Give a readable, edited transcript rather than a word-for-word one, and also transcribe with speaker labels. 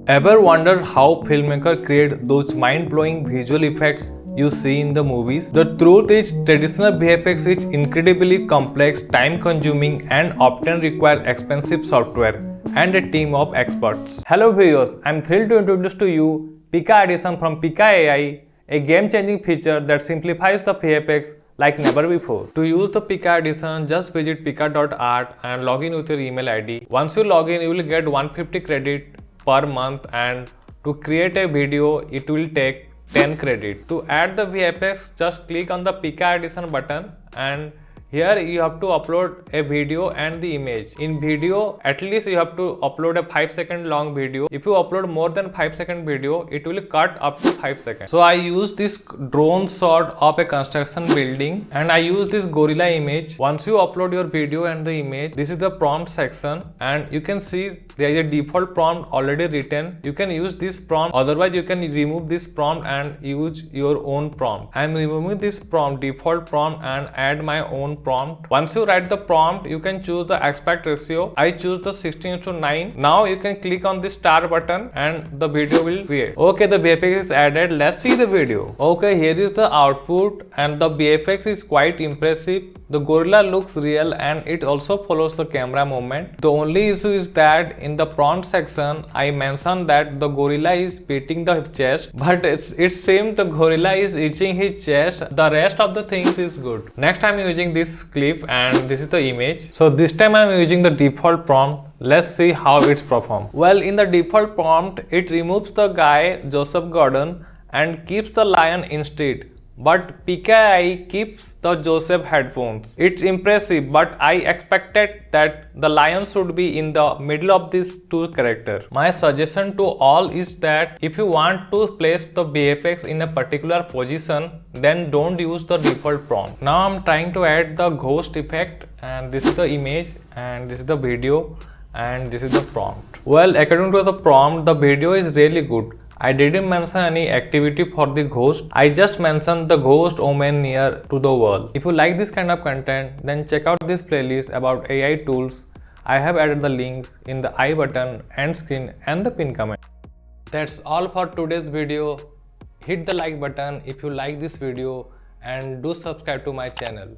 Speaker 1: Ever wonder how filmmakers create those mind-blowing visual effects you see in the movies? The truth is, traditional VFX is incredibly complex, time-consuming, and often require expensive software and a team of experts. Hello viewers, I'm thrilled to introduce to you Pika Edition from Pika AI, a game-changing feature that simplifies the VFX like never before. To use the Pika Edition, just visit pika.art and log in with your email ID. Once you log in, you will get 150 credit per month, and to create a video, it will take 10 credit. To add the VFX, just click on the Pika Edition button, and here you have to upload a video and the image. In video, at least you have to upload a 5-second long video. If you upload more than 5-second video, it will cut up to 5 seconds. So I use this drone shot of a construction building, and I use this gorilla image. Once you upload your video and the image, this is the prompt section, and you can see there is a default prompt already written. You can use this prompt, otherwise you can remove this prompt and use your own prompt. I am removing this prompt, default prompt, and add my own prompt. Once you write the prompt, you can choose the aspect ratio. I choose the 16:9. Now you can click on the star button and the video will create. Okay, the VFX is added. Let's see the video. Okay, here is the output, and the VFX is quite impressive. The gorilla looks real and it also follows the camera movement. The only issue is that in the prompt section, I mentioned that the gorilla is beating the chest, but it seems the gorilla is itching his chest. The rest of the things is good. Next, I'm using this clip, and this is the image. So this time I'm using the default prompt. Let's see how it's performed. Well, in the default prompt, it removes the guy Joseph Gordon and keeps the lion instead. But Pika AI keeps the Joseph headphones. It's impressive, but I expected that the lion should be in the middle of these two characters. My suggestion to all is that if you want to place the VFX in a particular position, then don't use the default prompt. Now I'm trying to add the ghost effect, and this is the image, and this is the video, and this is the prompt. Well, according to the prompt, the video is really good. I didn't mention any activity for the ghost. I just mentioned the ghost omen near to the wall. If you like this kind of content, then check out this playlist about AI tools. I have added the links in the I button, end screen, and the pin comment. That's all for today's video. Hit the like button if you like this video, and do subscribe to my channel.